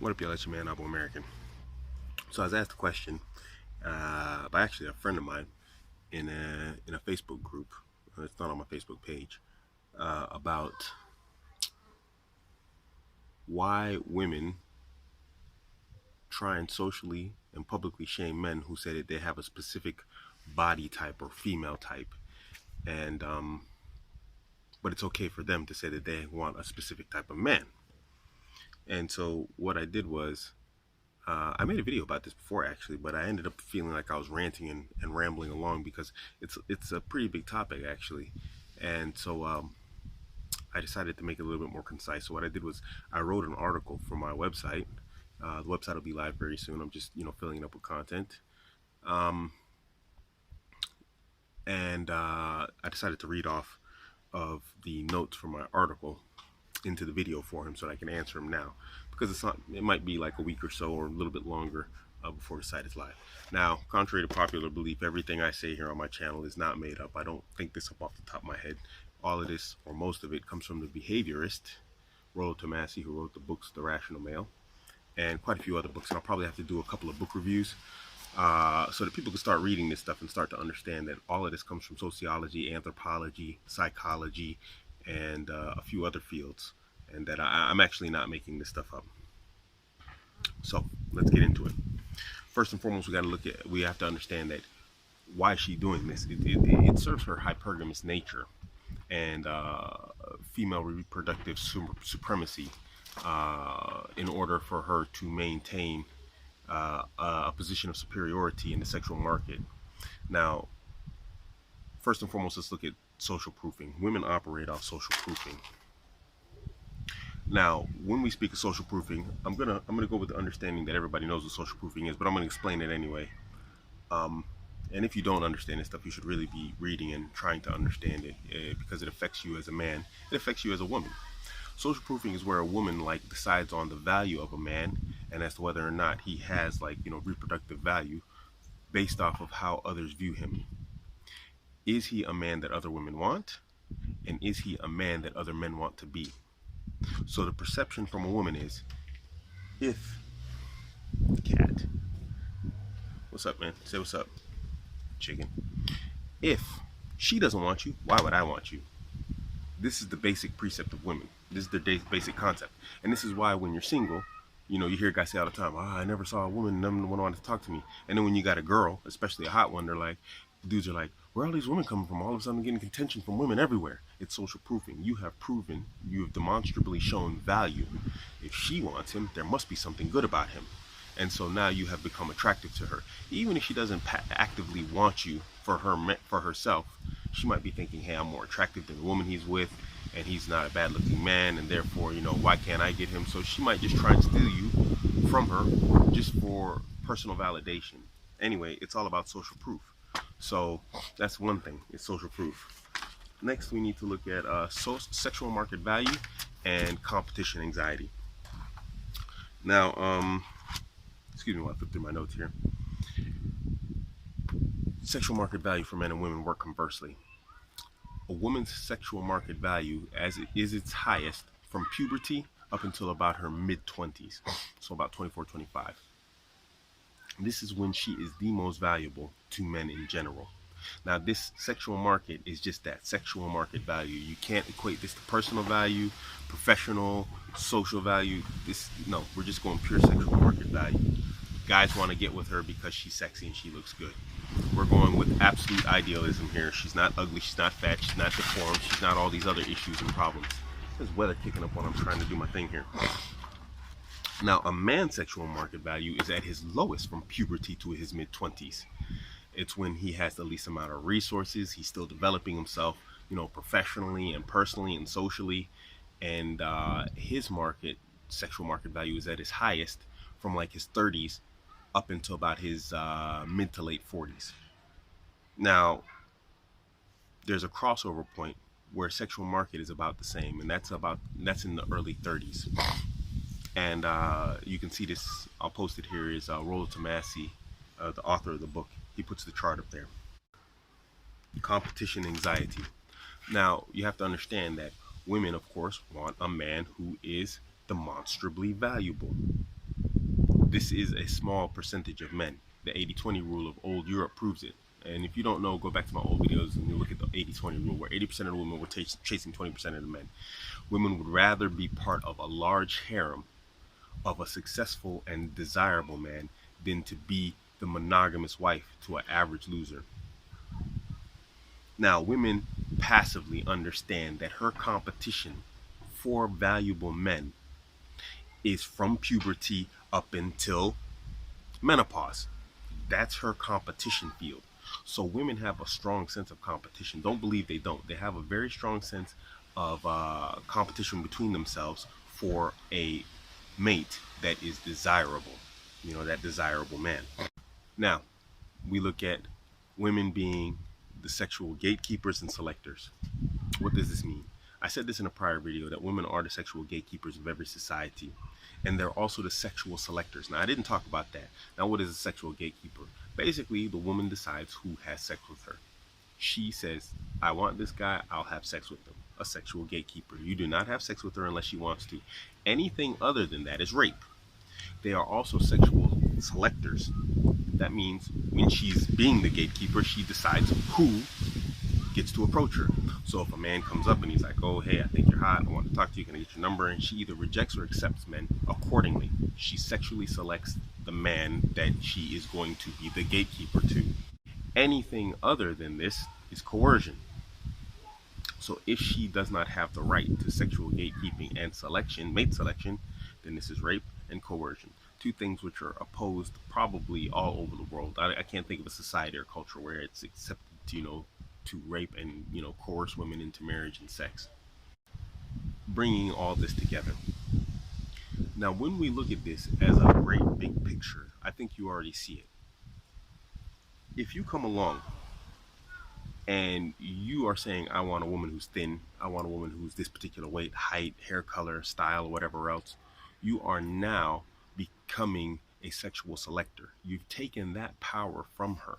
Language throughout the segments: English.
What up, y'all? It's your man, Abuamerican. So I was asked a question by actually a friend of mine in a Facebook group. It's not on my Facebook page, about why women try and socially and publicly shame men who say that they have a specific body type or female type, and but it's okay for them to say that they want a specific type of man. And so what I did was I made a video about this before actually, but I ended up feeling like I was ranting and rambling along because it's a pretty big topic actually, and so I decided to make it a little bit more concise. So what I did was I wrote an article for my website. The website will be live very soon. I'm just filling it up with content, um, and I decided to read off of the notes from my article into the video for him so that I can answer him now, because it's not, it might be like a week or so or a little bit longer before the site is live. Now, contrary to popular belief, everything I say here on my channel is not made up. I don't think this up off the top of my head. All of this, or most of it, comes from the behaviorist Rollo Tomassi, who wrote the books The Rational Male and quite a few other books, and I'll probably have to do a couple of book reviews so that people can start reading this stuff and start to understand that all of this comes from sociology, anthropology, psychology, and a few other fields, and that I'm actually not making this stuff up. So let's get into it. First and foremost, we have to understand that why is she doing this? It serves her hypergamous nature and female reproductive supremacy in order for her to maintain a position of superiority in the sexual market. Now, first and foremost, let's look at social proofing. Women operate off social proofing. Now, when we speak of social proofing, I'm gonna go with the understanding that everybody knows what social proofing is, but I'm gonna explain it anyway. And if you don't understand this stuff, you should really be reading and trying to understand it because it affects you as a man. It affects you as a woman. Social proofing is where a woman decides on the value of a man and as to whether or not he has reproductive value based off of how others view him. Is he a man that other women want? And is he a man that other men want to be? So the perception from a woman is, if cat, what's up, man? Say what's up, chicken. If she doesn't want you, why would I want you? This is the basic precept of women. This is the basic concept. And this is why when you're single, you hear guys say all the time, I never saw a woman, no one wanted to talk to me. And then when you got a girl, especially a hot one, dudes are like, where are all these women coming from? All of a sudden I'm getting contention from women everywhere. It's social proofing. You have demonstrably shown value. If she wants him, there must be something good about him. And so now you have become attractive to her. Even if she doesn't actively want you for herself, she might be thinking, hey, I'm more attractive than the woman he's with, and he's not a bad looking man, and therefore, why can't I get him? So she might just try and steal you from her just for personal validation. Anyway, it's all about social proof. So that's one thing, it's social proof. Next, we need to look at sexual market value and competition anxiety. Now, excuse me while I flip through my notes here. Sexual market value for men and women work conversely. A woman's sexual market value is its highest from puberty up until about her mid-20s, so about 24, 25. This is when she is the most valuable to men in general. Now, this sexual market is just that, sexual market value. You can't equate this to personal value, professional, social value. No, we're just going pure sexual market value. Guys want to get with her because she's sexy and she looks good. We're going with absolute idealism here. She's not ugly, she's not fat, she's not deformed, she's not all these other issues and problems. There's weather kicking up when I'm trying to do my thing here. Now, a man's sexual market value is at his lowest from puberty to his mid-20s. It's when he has the least amount of resources. He's still developing himself, professionally and personally and socially. And his sexual market value is at his highest from like his 30s up until about his mid to late 40s. Now, there's a crossover point where sexual market is about the same, and that's in the early 30s. And you can see this, I'll post it here, is Rollo Tomassi, the author of the book. He puts the chart up there. Competition anxiety. Now, you have to understand that women, of course, want a man who is demonstrably valuable. This is a small percentage of men. The 80-20 rule of old Europe proves it. And if you don't know, go back to my old videos and you look at the 80-20 rule, where 80% of the women were chasing 20% of the men. Women would rather be part of a large harem of a successful and desirable man than to be the monogamous wife to an average loser. Now, women passively understand that her competition for valuable men is from puberty up until menopause. That's her competition field. So women have a strong sense of competition. Don't believe they don't. They have a very strong sense of competition between themselves for a mate that is desirable. That desirable man. Now, we look at women being the sexual gatekeepers and selectors. What does this mean? I said this in a prior video, that women are the sexual gatekeepers of every society, and they're also the sexual selectors. Now, I didn't talk about that. Now, what is a sexual gatekeeper? Basically, the woman decides who has sex with her. She says, I want this guy, I'll have sex with him. A sexual gatekeeper. You do not have sex with her unless she wants to. Anything other than that is rape. They are also sexual selectors. That means when she's being the gatekeeper, she decides who gets to approach her. So if a man comes up and he's like, oh, hey, I think you're hot, I want to talk to you, can I get your number? And she either rejects or accepts men accordingly. She sexually selects the man that she is going to be the gatekeeper to. Anything other than this is coercion. So if she does not have the right to sexual gatekeeping and selection, mate selection, then this is rape and coercion. Two things which are opposed probably all over the world. I can't think of a society or culture where it's accepted to rape and coerce women into marriage and sex. Bringing all this together. Now, when we look at this as a great big picture, I think you already see it. If you come along and you are saying, I want a woman who's thin, I want a woman who's this particular weight, height, hair color, style, or whatever else, you are now becoming a sexual selector. You've taken that power from her.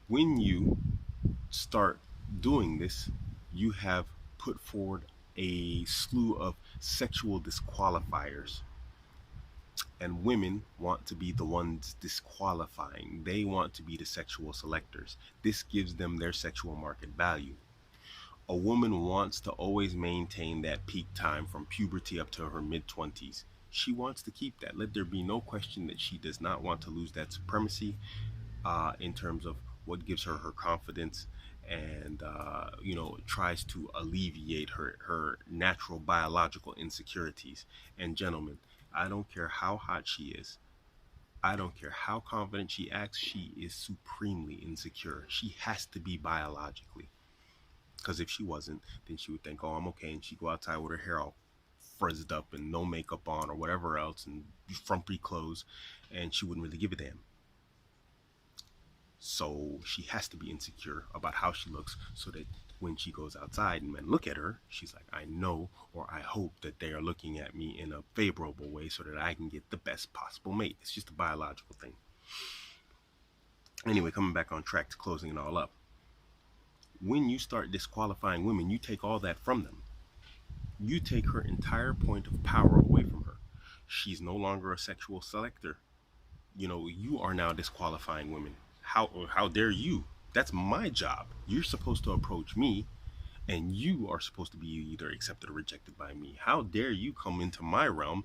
When you start doing this, you have put forward a slew of sexual disqualifiers. And women want to be the ones disqualifying. They want to be the sexual selectors. This gives them their sexual market value. A woman wants to always maintain that peak time from puberty up to her mid-20s. She wants to keep that. Let there be no question that she does not want to lose that supremacy in terms of what gives her her confidence and tries to alleviate her natural biological insecurities. And gentlemen, I don't care how hot she is, I don't care how confident she acts, she is supremely insecure. She has to be biologically, because if she wasn't, then she would think, oh, I'm okay, and she'd go outside with her hair all frizzed up and no makeup on or whatever else and frumpy clothes, and she wouldn't really give a damn. So she has to be insecure about how she looks, so that when she goes outside and men look at her, she's like, I know, or I hope that they are looking at me in a favorable way so that I can get the best possible mate. It's just a biological thing. Anyway, coming back on track to closing it all up. When you start disqualifying women, you take all that from them. You take her entire point of power away from her. She's no longer a sexual selector. You are now disqualifying women. How dare you? That's my job. You're supposed to approach me, and you are supposed to be either accepted or rejected by me. How dare you come into my realm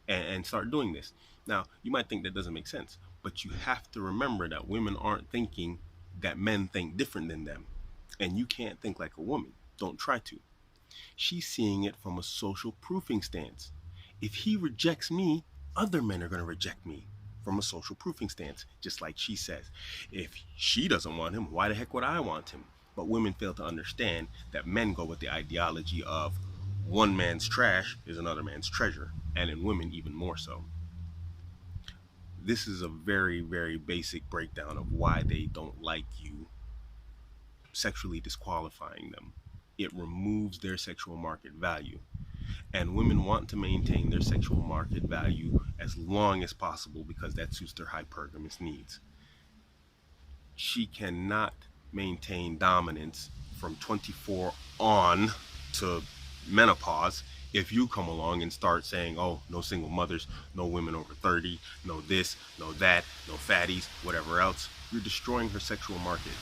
and start doing this? Now, you might think that doesn't make sense, but you have to remember that women aren't thinking that men think different than them. And you can't think like a woman. Don't try to. She's seeing it from a social proofing stance. If he rejects me, other men are going to reject me from a social proofing stance, just like she says. If she doesn't want him, why the heck would I want him? But women fail to understand that men go with the ideology of one man's trash is another man's treasure, and in women even more so. This is a very, very basic breakdown of why they don't like you sexually disqualifying them. It removes their sexual market value. And women want to maintain their sexual market value as long as possible because that suits their hypergamous needs. She cannot maintain dominance from 24 on to menopause If you come along and start saying, oh, no single mothers, no women over 30, no this, no that, no fatties, whatever else, you're destroying her sexual market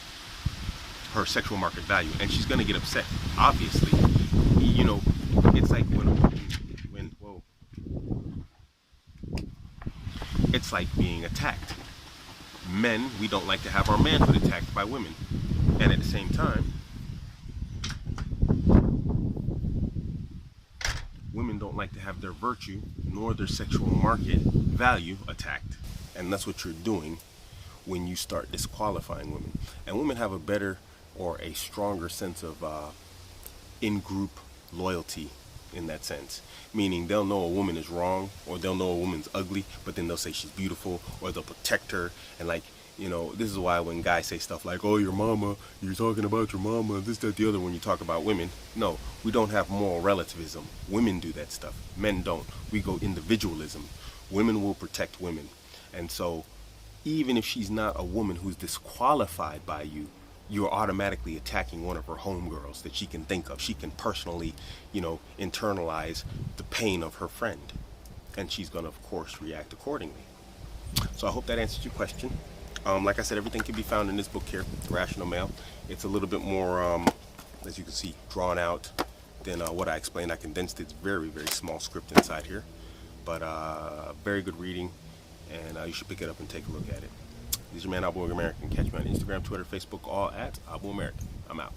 value, and she's going to get upset. Obviously, you know, it's like whoa, it's like being attacked. Men, we don't like to have our manhood attacked by women, and at the same time, women don't like to have their virtue nor their sexual market value attacked. And that's what you're doing when you start disqualifying women. And women have a better or a stronger sense of in-group loyalty in that sense. Meaning they'll know a woman is wrong, or they'll know a woman's ugly, but then they'll say she's beautiful, or they'll protect her. And like, this is why when guys say stuff like, oh, your mama, you're talking about your mama, this, that, the other, when you talk about women. No, we don't have moral relativism. Women do that stuff. Men don't. We go individualism. Women will protect women. And so even if she's not a woman who's disqualified by you, you're automatically attacking one of her homegirls that she can think of. She can personally, internalize the pain of her friend. And she's going to, of course, react accordingly. So I hope that answers your question. Like I said, everything can be found in this book here, Rational Male. It's a little bit more, as you can see, drawn out than what I explained. I condensed it. It's very, very small script inside here. But very good reading, and you should pick it up and take a look at it. This is your man, Abuamerican. Catch me on Instagram, Twitter, Facebook, all at Abuamerican. I'm out.